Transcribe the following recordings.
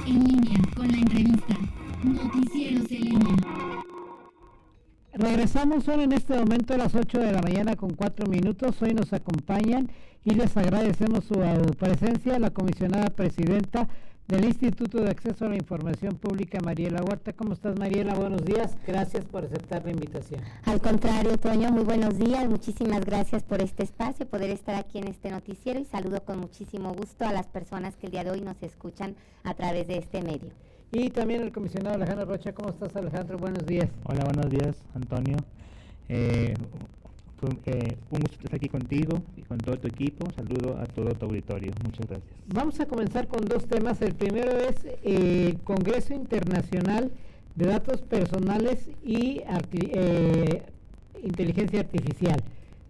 En línea con la entrevista. Noticieros en línea. Regresamos, son en este momento a las 8 de la mañana con 4 minutos. Hoy nos acompañan y les agradecemos su presencia la comisionada presidenta del Instituto de Acceso a la Información Pública, Mariela Huerta. ¿Cómo estás, Mariela? Buenos días. Gracias por aceptar la invitación. Al contrario, Toño, muy buenos días. Muchísimas gracias por este espacio, poder estar aquí en este noticiero, y saludo con muchísimo gusto a las personas que el día de hoy nos escuchan a través de este medio. Y también el comisionado Alejandro Rocha. ¿Cómo estás, Alejandro? Buenos días. Hola, buenos días, Antonio. Un gusto estar aquí contigo y con todo tu equipo. Saludo a todo tu auditorio. Muchas gracias. Vamos a comenzar con dos temas. El primero es el Congreso Internacional de Datos Personales y Inteligencia Artificial.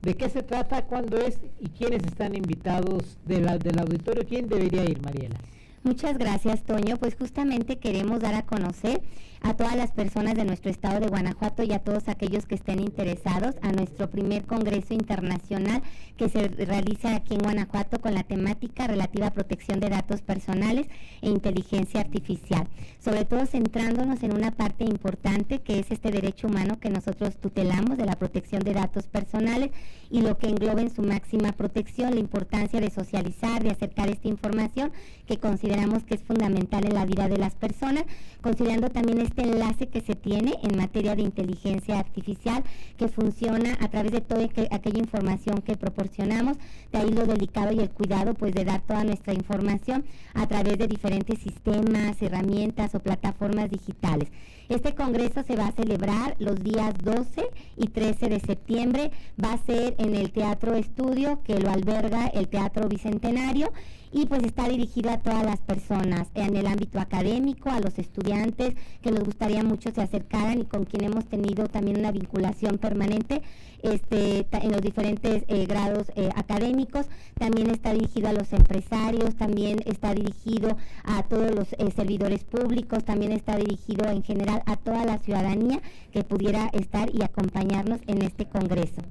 ¿De qué se trata? ¿Cuándo es? ¿Y quiénes están invitados del auditorio? ¿Quién debería ir, Mariela? Muchas gracias, Toño. Pues justamente queremos dar a conocer a todas las personas de nuestro estado de Guanajuato y a todos aquellos que estén interesados a nuestro primer Congreso Internacional que se realiza aquí en Guanajuato con la temática relativa a protección de datos personales e inteligencia artificial. Sobre todo centrándonos en una parte importante que es este derecho humano que nosotros tutelamos de la protección de datos personales y lo que engloba en su máxima protección, la importancia de socializar, de acercar esta información que consideramos que es fundamental en la vida de las personas, considerando también este enlace que se tiene en materia de inteligencia artificial que funciona a través de toda aquella información que proporcionamos, de ahí lo delicado y el cuidado pues de dar toda nuestra información a través de diferentes sistemas, herramientas o plataformas digitales. Este congreso se va a celebrar los días 12 y 13 de septiembre, va a ser en el Teatro Estudio que lo alberga el Teatro Bicentenario, y pues está dirigido a todas las personas en el ámbito académico, a los estudiantes que nos gustaría mucho se acercaran y con quien hemos tenido también una vinculación permanente en los diferentes grados académicos. También está dirigido a los empresarios, también está dirigido a todos los servidores públicos, también está dirigido en general a toda la ciudadanía que pudiera estar y acompañarnos en este congreso.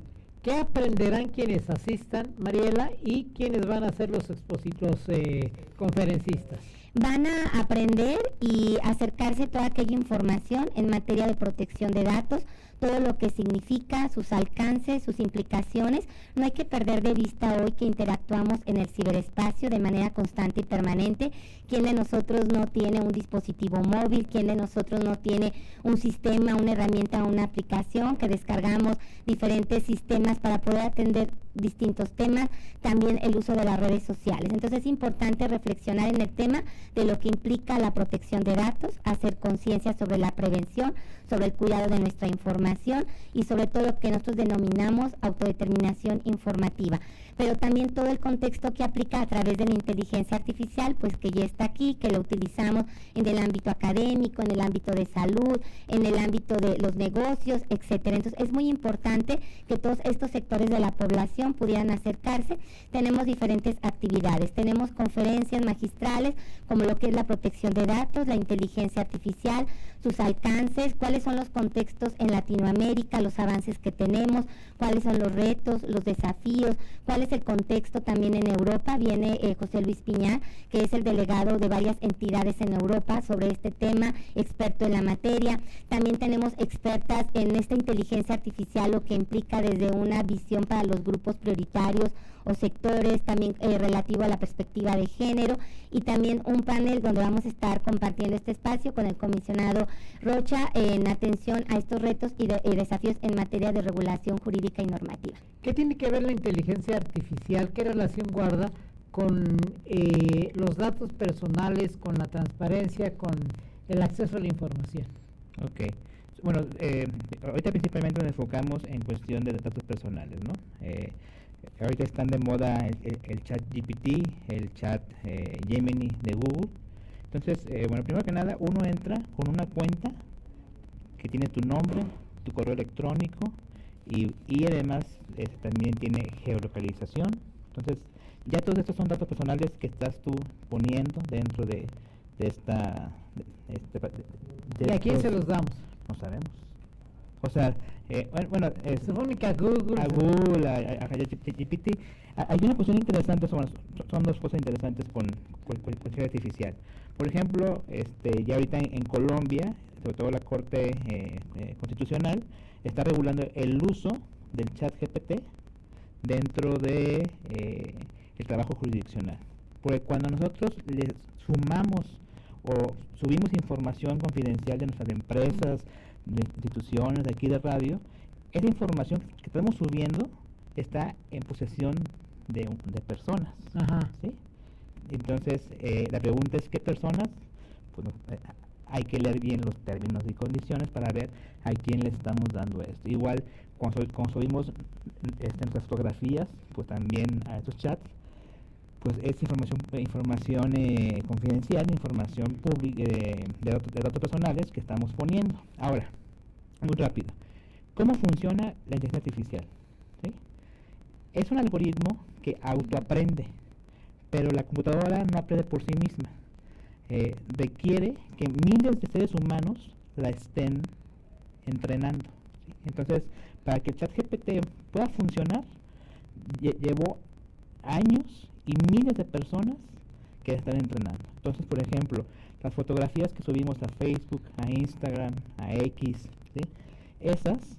¿Qué aprenderán quienes asistan, Mariela, y quiénes van a ser los conferencistas? Van a aprender y acercarse a toda aquella información en materia de protección de datos, todo lo que significa, sus alcances, sus implicaciones. No hay que perder de vista hoy que interactuamos en el ciberespacio de manera constante y permanente. ¿Quién de nosotros no tiene un dispositivo móvil? ¿Quién de nosotros no tiene un sistema, una herramienta, una aplicación que descargamos diferentes sistemas para poder atender distintos temas? También el uso de las redes sociales. Entonces es importante reflexionar en el tema de lo que implica la protección de datos, hacer conciencia sobre la prevención, sobre el cuidado de nuestra información y sobre todo lo que nosotros denominamos autodeterminación informativa. Pero también todo el contexto que aplica a través de la inteligencia artificial, pues que ya está aquí, que lo utilizamos en el ámbito académico, en el ámbito de salud, en el ámbito de los negocios, etcétera. Entonces es muy importante que todos estos sectores de la población pudieran acercarse. Tenemos diferentes actividades, tenemos conferencias magistrales como lo que es la protección de datos, la inteligencia artificial, sus alcances, cuáles son los contextos en Latinoamérica, los avances que tenemos, cuáles son los retos, los desafíos, cuál es el contexto también en Europa. Viene José Luis Piñar, que es el delegado de varias entidades en Europa sobre este tema, experto en la materia. También tenemos expertas en esta inteligencia artificial, lo que implica desde una visión para los grupos prioritarios o sectores, también relativo a la perspectiva de género, y también un panel donde vamos a estar compartiendo este espacio con el comisionado Rocha en atención a estos retos y desafíos en materia de regulación jurídica y normativa. ¿Qué tiene que ver la inteligencia artificial? ¿Qué relación guarda con los datos personales, con la transparencia, con el acceso a la información? Ok. Bueno, ahorita principalmente nos enfocamos en cuestión de datos personales, ¿no? Ahorita están de moda el chat GPT, el chat Gemini de Google. Entonces, bueno, primero que nada, uno entra con una cuenta que tiene tu nombre, tu correo electrónico y además también tiene geolocalización. Entonces, ya todos estos son datos personales que estás tú poniendo dentro de esta... ¿Y a quién se los damos? No sabemos. O sea, Se supone que a Google. a Google, a ChatGPT. Hay una cuestión interesante, son dos cosas interesantes con inteligencia artificial. Por ejemplo, ya ahorita en Colombia, sobre todo la Corte Constitucional, está regulando el uso del chat GPT dentro de el trabajo jurisdiccional. Porque cuando nosotros les sumamos o subimos información confidencial de nuestras empresas, de instituciones, de aquí de radio, esa información que estamos subiendo está en posesión de personas. Ajá. ¿Sí? Entonces, la pregunta es, ¿qué personas? Pues hay que leer bien los términos y condiciones para ver a quién le estamos dando esto. Igual, cuando subimos nuestras fotografías, pues también a estos chats, pues es información confidencial, información pública de datos personales que estamos poniendo. Ahora, muy rápido, ¿cómo funciona la inteligencia artificial? ¿Sí? Es un algoritmo que autoaprende, pero la computadora no aprende por sí misma. Requiere que miles de seres humanos la estén entrenando, ¿sí? Entonces, para que el ChatGPT pueda funcionar, llevó años y miles de personas que están entrenando. Entonces, por ejemplo, las fotografías que subimos a Facebook, a Instagram, a X, ¿sí? Esas,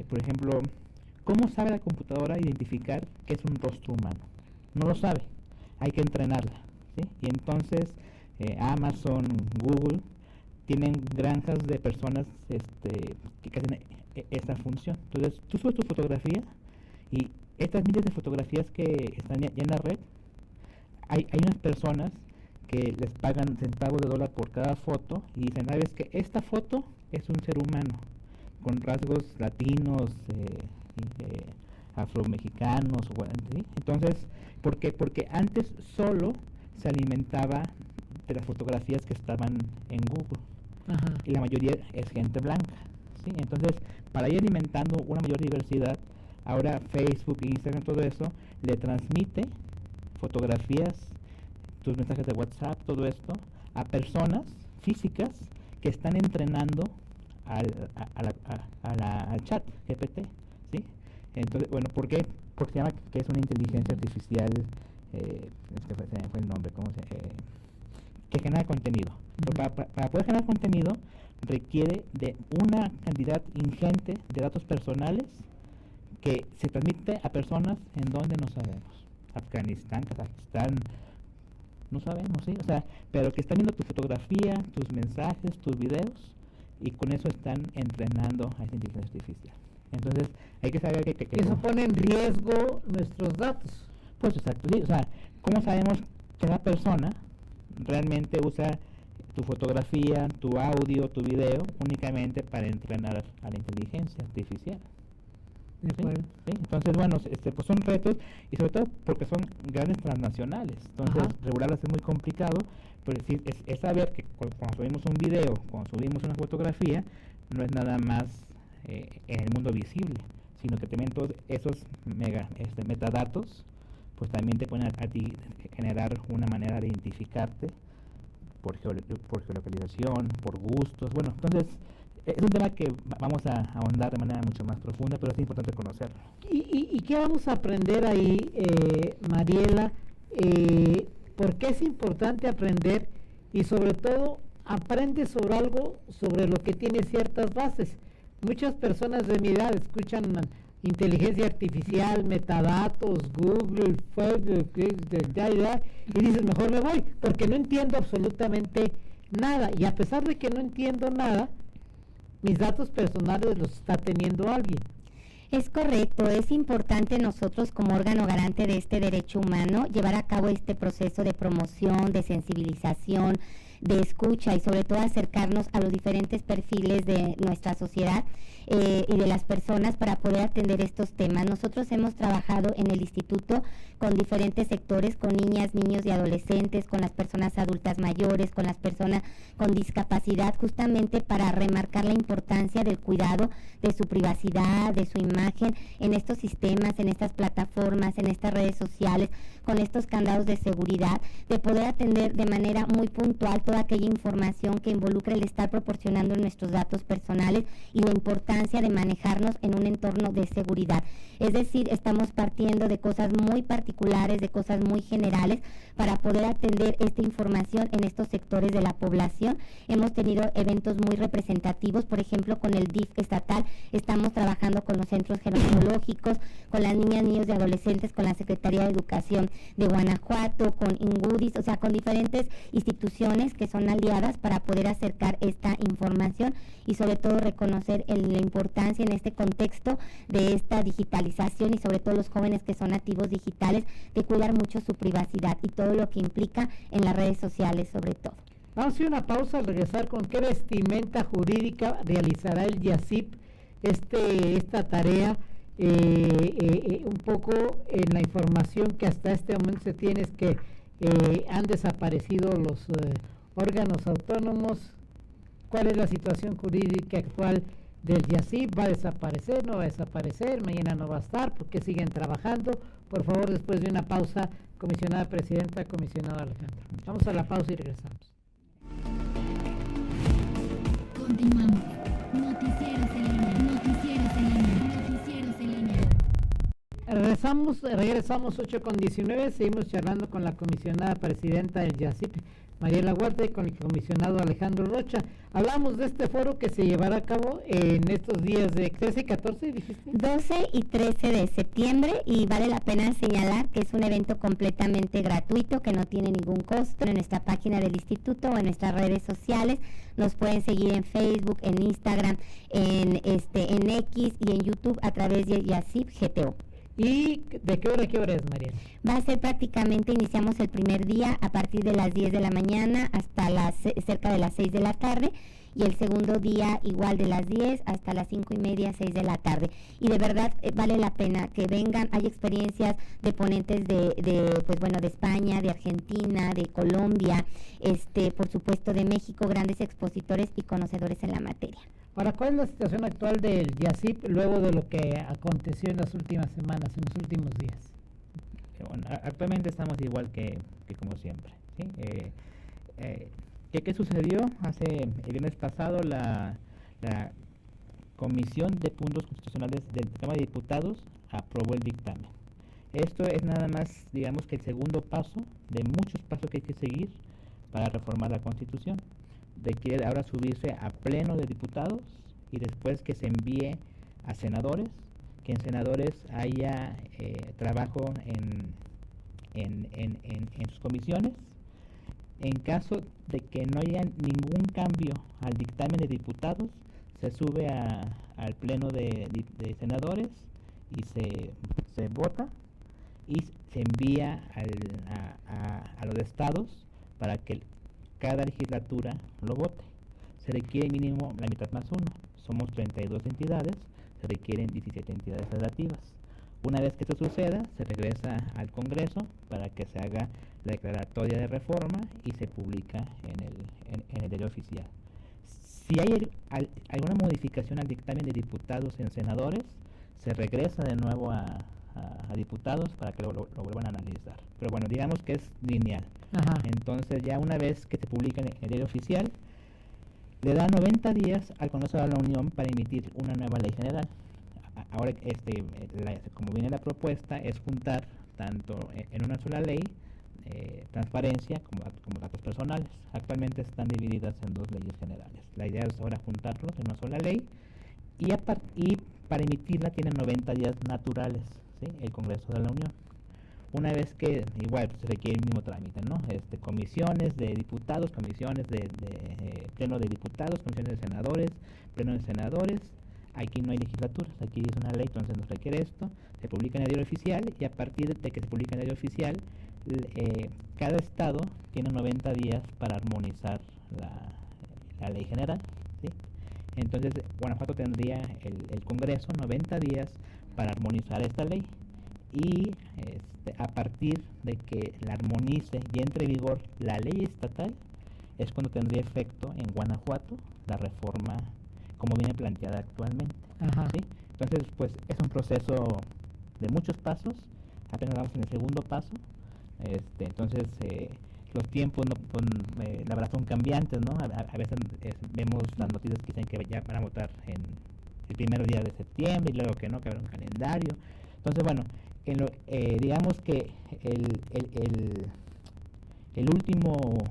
por ejemplo, ¿cómo sabe la computadora identificar que es un rostro humano? No lo sabe, hay que entrenarla, ¿sí? Y entonces Amazon, Google tienen granjas de personas que hacen esta función. Entonces, tú subes tu fotografía y estas miles de fotografías que están ya en la red, hay unas personas que les pagan centavos de dólar por cada foto y dicen, ¿sabes qué? Esta foto es un ser humano con rasgos latinos, afromexicanos, ¿sí? Entonces, ¿por qué? Porque antes solo se alimentaba de las fotografías que estaban en Google. Ajá. Y la mayoría es gente blanca, ¿sí? Entonces, para ir alimentando una mayor diversidad, ahora Facebook, Instagram, todo eso, le transmite fotografías, tus mensajes de WhatsApp, todo esto, a personas físicas que están entrenando al chat GPT, ¿sí? Entonces, bueno, ¿por qué? Porque se llama que es una inteligencia artificial, se me fue el nombre, que genera contenido. Pero para poder generar contenido requiere de una cantidad ingente de datos personales que se transmite a personas en donde no sabemos. Afganistán, Kazajistán, no sabemos, ¿sí? O sea, pero que están viendo tu fotografía, tus mensajes, tus videos, y con eso están entrenando a esa inteligencia artificial. Entonces, hay que saber que eso pone en riesgo nuestros datos. Pues exacto, sí. O sea, ¿cómo sabemos que una persona realmente usa tu fotografía, tu audio, tu video únicamente para entrenar a la inteligencia artificial? De acuerdo. ¿Sí? Entonces, bueno, pues son retos, y sobre todo porque son grandes transnacionales. Entonces, Ajá. regularlas es muy complicado, pero sí, es saber que cuando subimos un video, cuando subimos una fotografía, no es nada más en el mundo visible, sino que también todos esos metadatos, pues también te pueden a ti generar una manera de identificarte por geolocalización, por gustos. Bueno, entonces es un tema que vamos a ahondar de manera mucho más profunda, pero es importante conocerlo. ¿Y qué vamos a aprender ahí, Mariela? ¿Por qué es importante aprender? Y sobre todo, aprende sobre algo sobre lo que tiene ciertas bases. Muchas personas de mi edad escuchan inteligencia artificial, metadatos, Google, Facebook, y dicen, mejor me voy, porque no entiendo absolutamente nada. Y a pesar de que no entiendo nada, mis datos personales los está teniendo alguien. Es correcto, es importante nosotros como órgano garante de este derecho humano llevar a cabo este proceso de promoción, de sensibilización, de escucha y sobre todo acercarnos a los diferentes perfiles de nuestra sociedad y de las personas para poder atender estos temas. Nosotros hemos trabajado en el instituto con diferentes sectores, con niñas, niños y adolescentes, con las personas adultas mayores, con las personas con discapacidad, justamente para remarcar la importancia del cuidado de su privacidad, de su imagen en estos sistemas, en estas plataformas, en estas redes sociales, con estos candados de seguridad, de poder atender de manera muy puntual toda aquella información que involucra el estar proporcionando nuestros datos personales y la importancia de manejarnos en un entorno de seguridad. Es decir, estamos partiendo de cosas muy particulares, de cosas muy generales, para poder atender esta información en estos sectores de la población. Hemos tenido eventos muy representativos, por ejemplo, con el DIF estatal, estamos trabajando con los centros gerontológicos, con las niñas, niños y adolescentes, con la Secretaría de Educación de Guanajuato, con Ingudis, o sea, con diferentes instituciones que son aliadas para poder acercar esta información y sobre todo reconocer la importancia en este contexto de esta digitalización y sobre todo los jóvenes que son nativos digitales, de cuidar mucho su privacidad y todo lo que implica en las redes sociales sobre todo. Vamos a hacer una pausa al regresar. ¿Con qué vestimenta jurídica realizará el YACIP esta tarea? Un poco en la información que hasta este momento se tiene es que han desaparecido los órganos autónomos. ¿Cuál es la situación jurídica actual del YACIP? ¿Va a desaparecer? ¿No va a desaparecer? ¿Mañana no va a estar? ¿Por qué siguen trabajando? Por favor, después de una pausa, comisionada presidenta, comisionado Alejandro. Vamos a la pausa y regresamos. Continuamos. Noticieros en línea. Noticieros en línea. Noticieros en línea. Regresamos 8:19. Seguimos charlando con la comisionada presidenta del YACIP, Mariela Huerta, y con el comisionado Alejandro Rocha. Hablamos de este foro que se llevará a cabo en estos días de 13 y 14, dijiste. 12 y 13 de septiembre, y vale la pena señalar que es un evento completamente gratuito, que no tiene ningún costo. En nuestra página del instituto o en nuestras redes sociales nos pueden seguir en Facebook, en Instagram, en X y en YouTube a través de YACIP GTO. ¿Y de qué hora a qué hora es, Mariela? Va a ser prácticamente, iniciamos el primer día a partir de las 10 de la mañana hasta cerca de las 6 de la tarde, y el segundo día igual de las 10 hasta las 5:30, 6 de la tarde. Y de verdad vale la pena que vengan. Hay experiencias de ponentes de España, de Argentina, de Colombia, por supuesto de México, grandes expositores y conocedores en la materia. Ahora, ¿cuál es la situación actual del YACIP luego de lo que aconteció en las últimas semanas, en los últimos días? Bueno, actualmente estamos igual que como siempre, ¿sí? ¿Qué sucedió? El viernes pasado la Comisión de Puntos Constitucionales del Cámara de Diputados aprobó el dictamen. Esto es nada más, digamos, que el segundo paso de muchos pasos que hay que seguir para reformar la Constitución. Requiere ahora subirse a pleno de diputados y después que se envíe a senadores, que en senadores haya trabajo en sus comisiones. En caso de que no haya ningún cambio al dictamen de diputados, se sube al pleno de senadores y se vota y se envía a los estados para que cada legislatura lo vote. Se requiere mínimo la mitad más uno. Somos 32 entidades, se requieren 17 entidades federativas. Una vez que esto suceda, se regresa al Congreso para que se haga la declaratoria de reforma y se publica en el diario oficial. Si hay alguna modificación al dictamen de diputados en senadores, se regresa de nuevo a diputados para que lo vuelvan a analizar. Pero bueno, digamos que es lineal. Ajá. Entonces ya una vez que se publica en el diario oficial, le da 90 días al Congreso de la Unión para emitir una nueva ley general. Ahora, como viene la propuesta, es juntar tanto en una sola ley, transparencia como datos personales. Actualmente están divididas en dos leyes generales. La idea es ahora juntarlos en una sola ley y para emitirla tienen 90 días naturales, ¿sí? El Congreso de la Unión. Una vez que, igual, se requiere el mismo trámite, ¿no? Comisiones de diputados, comisiones de pleno de diputados, comisiones de senadores, pleno de senadores. Aquí no hay legislaturas, aquí es una ley, entonces nos requiere esto. Se publica en el diario oficial y a partir de que se publica en el diario oficial, cada estado tiene 90 días para armonizar la ley general, ¿sí? Entonces, Guanajuato tendría el Congreso 90 días para armonizar esta ley. Y a partir de que la armonice y entre en vigor la ley estatal, es cuando tendría efecto en Guanajuato la reforma como viene planteada actualmente. Ajá. ¿Sí? Entonces, pues es un proceso de muchos pasos, apenas vamos en el segundo paso. Entonces, los tiempos no, pues, la verdad son cambiantes, ¿no? A veces vemos las noticias que dicen que ya van a votar en el primer día de septiembre y luego que no, que habrá un calendario. Entonces, bueno, digamos que el último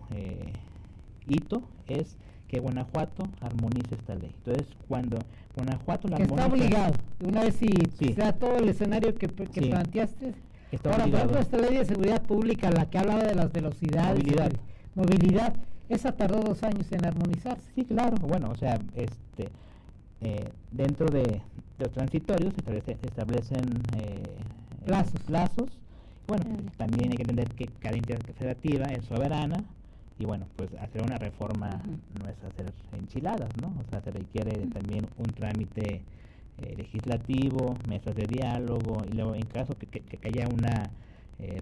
hito es que Guanajuato armonice esta ley. Entonces, cuando Guanajuato la que armoniza... está obligado, una vez si Sí. sea todo el escenario que Sí. planteaste. Está Ahora, por obligado. ejemplo, esta ley de seguridad pública, la que hablaba de las velocidades, movilidad, esa tardó 2 años en armonizarse. Sí, claro. Bueno, o sea, dentro de los transitorios se establecen plazos. Bueno, también hay que entender que cada entidad federativa es soberana y bueno, pues hacer una reforma no es hacer enchiladas, ¿no? O sea, se requiere también un trámite legislativo, mesas de diálogo y luego en caso que haya una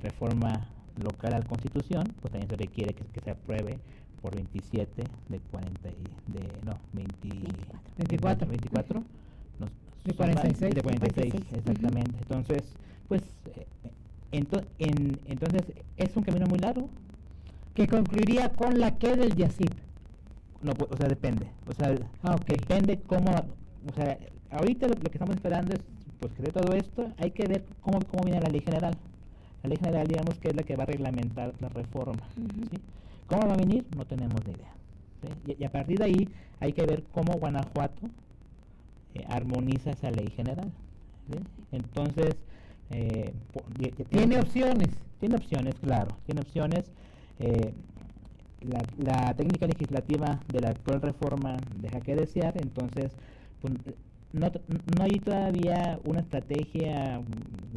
reforma local a la Constitución, pues también se requiere que se apruebe por 27 de 40 y de no 24 de 46 de 46 exactamente. Entonces pues entonces es un camino muy largo que concluiría con la que del YACIP. no, o sea, depende, o sea, Okay. depende cómo, o sea, ahorita lo que estamos esperando es pues que de todo esto hay que ver cómo viene la ley general. La ley general, digamos, que es la que va a reglamentar la reforma, ¿sí? ¿Cómo va a venir? No tenemos ni idea, ¿sí? Y a partir de ahí hay que ver cómo Guanajuato armoniza esa ley general, ¿sí? Entonces, ¿Tiene opciones? Tiene opciones, claro, tiene opciones. La técnica legislativa de la actual reforma deja que desear, entonces pues, no hay todavía una estrategia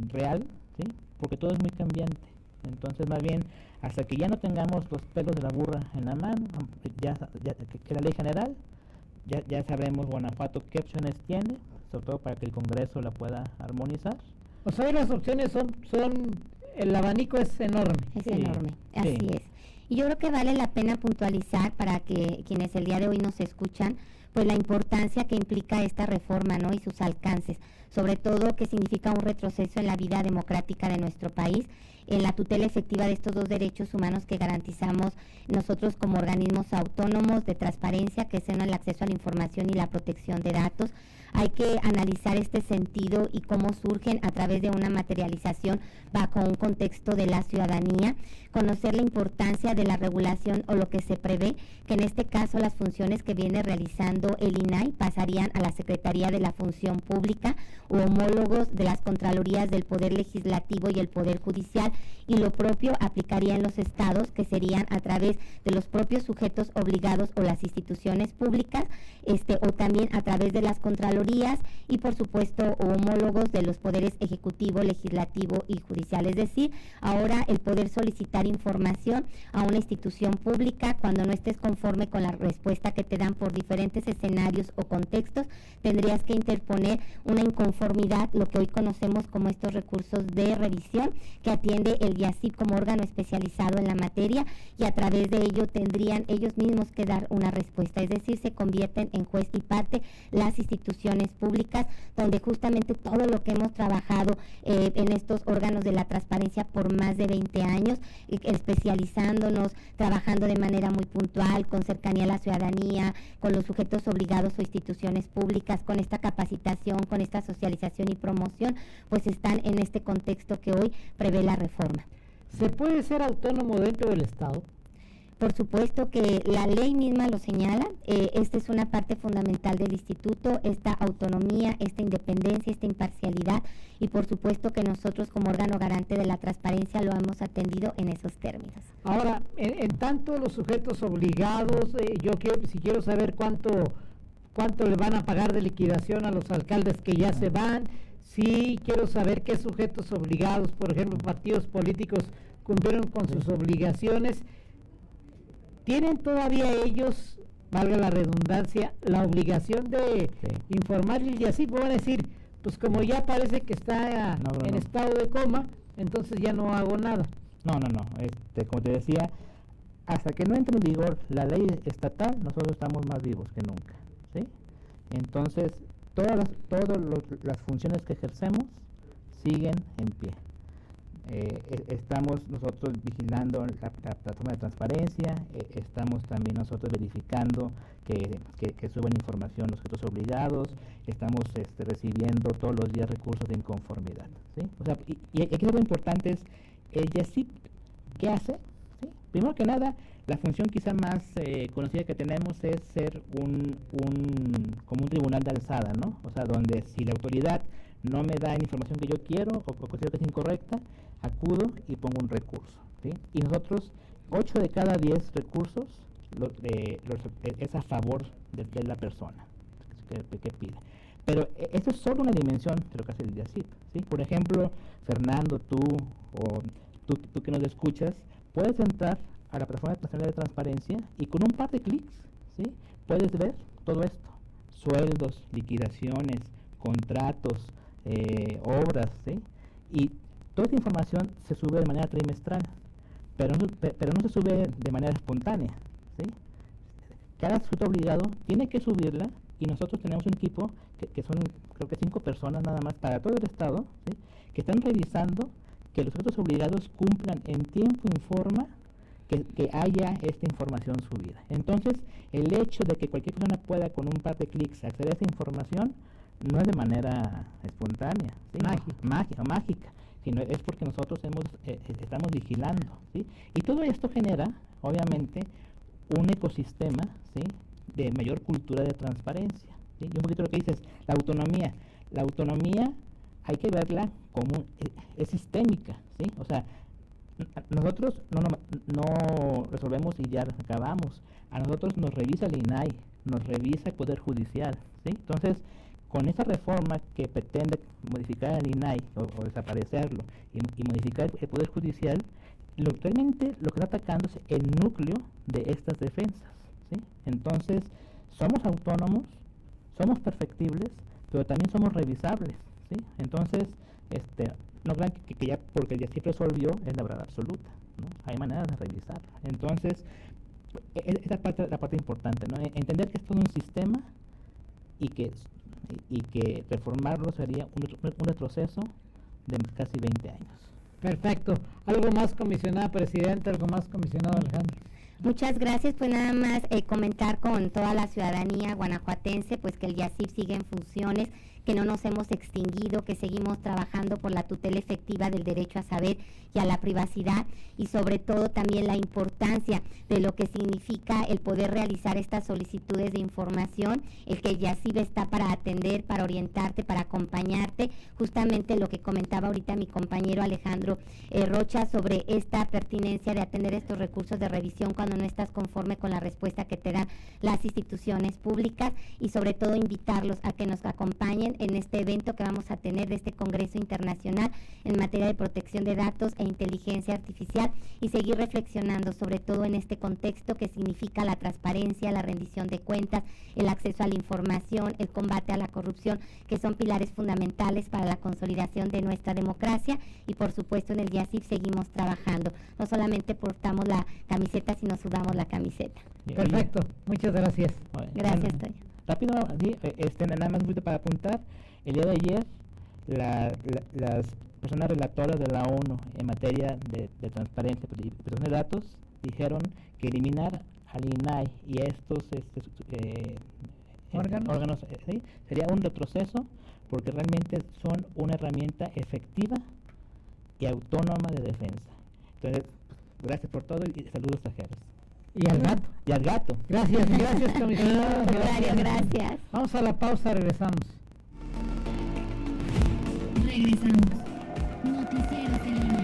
real, ¿sí? Porque todo es muy cambiante. Entonces, más bien, hasta que ya no tengamos los pelos de la burra en la mano, que la ley general, ya sabremos Guanajuato qué opciones tiene, sobre todo para que el Congreso la pueda armonizar. O sea, las opciones son el abanico es enorme. Es enorme, así es. Y yo creo que vale la pena puntualizar para que quienes el día de hoy nos escuchan, pues la importancia que implica esta reforma, ¿no? Y sus alcances, sobre todo que significa un retroceso en la vida democrática de nuestro país, en la tutela efectiva de estos 2 derechos humanos que garantizamos nosotros como organismos autónomos de transparencia, que son el acceso a la información y la protección de datos. Hay que analizar este sentido y cómo surgen a través de una materialización bajo un contexto de la ciudadanía, conocer la importancia de la regulación o lo que se prevé, que en este caso las funciones que viene realizando el INAI pasarían a la Secretaría de la Función Pública o homólogos de las Contralorías del Poder Legislativo y el Poder Judicial, y lo propio aplicaría en los estados, que serían a través de los propios sujetos obligados o las instituciones públicas, o también a través de las Contralorías y por supuesto homólogos de los poderes ejecutivo, legislativo y judicial. Es decir, ahora el poder solicitar información a una institución pública cuando no estés conforme con la respuesta que te dan por diferentes escenarios o contextos, tendrías que interponer una inconformidad, lo que hoy conocemos como estos recursos de revisión que atiende el YACIP como órgano especializado en la materia, y a través de ello tendrían ellos mismos que dar una respuesta, es decir, se convierten en juez y parte las instituciones públicas, donde justamente todo lo que hemos trabajado en estos órganos de la transparencia por más de 20 años, especializándonos, trabajando de manera muy puntual, con cercanía a la ciudadanía, con los sujetos obligados o instituciones públicas, con esta capacitación, con esta socialización y promoción, pues están en este contexto que hoy prevé la reforma. ¿Se puede ser autónomo dentro del Estado? Por supuesto que la ley misma lo señala, esta es una parte fundamental del instituto, esta autonomía, esta independencia, esta imparcialidad, y por supuesto que nosotros como órgano garante de la transparencia lo hemos atendido en esos términos. Ahora, en tanto los sujetos obligados, si quiero saber cuánto le van a pagar de liquidación a los alcaldes que ya se van, sí quiero saber qué sujetos obligados, por ejemplo, partidos políticos cumplieron con sus obligaciones. ¿Tienen todavía ellos, valga la redundancia, la obligación de informarles? Y así puedo decir, pues como ya parece que está en estado de coma, entonces ya no hago nada. No, como te decía, hasta que no entre en vigor la ley estatal, nosotros estamos más vivos que nunca, ¿sí? Entonces, todas las funciones que ejercemos siguen en pie. estamos nosotros vigilando la plataforma de transparencia, estamos también nosotros verificando que suben información los sujetos obligados, estamos recibiendo todos los días recursos de inconformidad, ¿sí? O sea, y aquí lo importante es el YACIP, ¿qué hace? ¿Sí? Primero que nada, la función quizá más conocida que tenemos es ser como un tribunal de alzada, ¿no? O sea, donde si la autoridad no me da la información que yo quiero o considero que es incorrecta, acudo y pongo un recurso, ¿sí? Y nosotros, 8 de cada 10 recursos es a favor de la persona que pide. Pero esto es solo una dimensión de lo que hace el YACIP, ¿sí? Por ejemplo, Fernando, tú que nos escuchas, puedes entrar a la plataforma nacional de transparencia y con un par de clics, ¿sí? Puedes ver todo esto: sueldos, liquidaciones, contratos, obras, ¿sí? Y toda esta información se sube de manera trimestral, pero no se sube de manera espontánea, ¿sí? Cada sujeto obligado tiene que subirla y nosotros tenemos un equipo que son, creo que 5 personas nada más para todo el estado, ¿sí? Que están revisando que los sujetos obligados cumplan en tiempo y forma que haya esta información subida. Entonces, el hecho de que cualquier persona pueda con un par de clics acceder a esa información no es de manera espontánea, ¿sí? mágica, sino es porque nosotros estamos vigilando, ¿sí? Y todo esto genera, obviamente, un ecosistema, ¿sí? De mayor cultura de transparencia, ¿sí? Y un poquito lo que dices, la autonomía hay que verla como es sistémica, ¿sí? O sea, nosotros no resolvemos y ya acabamos. A nosotros nos revisa el INAI, nos revisa el Poder Judicial, ¿sí? Entonces, con esa reforma que pretende modificar el INAI o desaparecerlo y modificar el Poder Judicial, realmente lo que está atacando es el núcleo de estas defensas, ¿sí? Entonces, somos autónomos, somos perfectibles, pero también somos revisables, ¿sí? Entonces, no crean que ya porque ya siempre resolvió es la verdad absoluta, ¿no? Hay maneras de revisar. Entonces, esa parte es la parte importante, ¿no? Entender que es todo un sistema y que reformarlo sería un retroceso de casi 20 años. Perfecto. ¿Algo más, comisionada presidenta? ¿Algo más, comisionado Alejandro? Muchas gracias. Pues nada más comentar con toda la ciudadanía guanajuatense pues que el YACIP sigue en funciones, que no nos hemos extinguido, que seguimos trabajando por la tutela efectiva del derecho a saber y a la privacidad, y sobre todo también la importancia de lo que significa el poder realizar estas solicitudes de información, el que el YACIP está para atender, para orientarte, para acompañarte, justamente lo que comentaba ahorita mi compañero Alejandro Rocha sobre esta pertinencia de atender estos recursos de revisión cuando no estás conforme con la respuesta que te dan las instituciones públicas, y sobre todo invitarlos a que nos acompañen en este evento que vamos a tener de este Congreso Internacional en materia de protección de datos e inteligencia artificial, y seguir reflexionando sobre todo en este contexto que significa la transparencia, la rendición de cuentas, el acceso a la información, el combate a la corrupción, que son pilares fundamentales para la consolidación de nuestra democracia. Y por supuesto en el YACIP seguimos trabajando, no solamente portamos la camiseta, sino sudamos la camiseta. Perfecto, muchas gracias. Gracias, Toño. Rápido, sí, nada más un poquito para apuntar. El día de ayer, las personas relatoras de la ONU en materia de transparencia y protección de datos dijeron que eliminar al INAI y estos órganos ¿sí? Sería un retroceso, porque realmente son una herramienta efectiva y autónoma de defensa. Entonces, gracias por todo y saludos extranjeros. Y al gato. Y al gato. Gracias, comisionado. Gracias. Vamos a la pausa, regresamos. Regresamos. Noticieros en línea.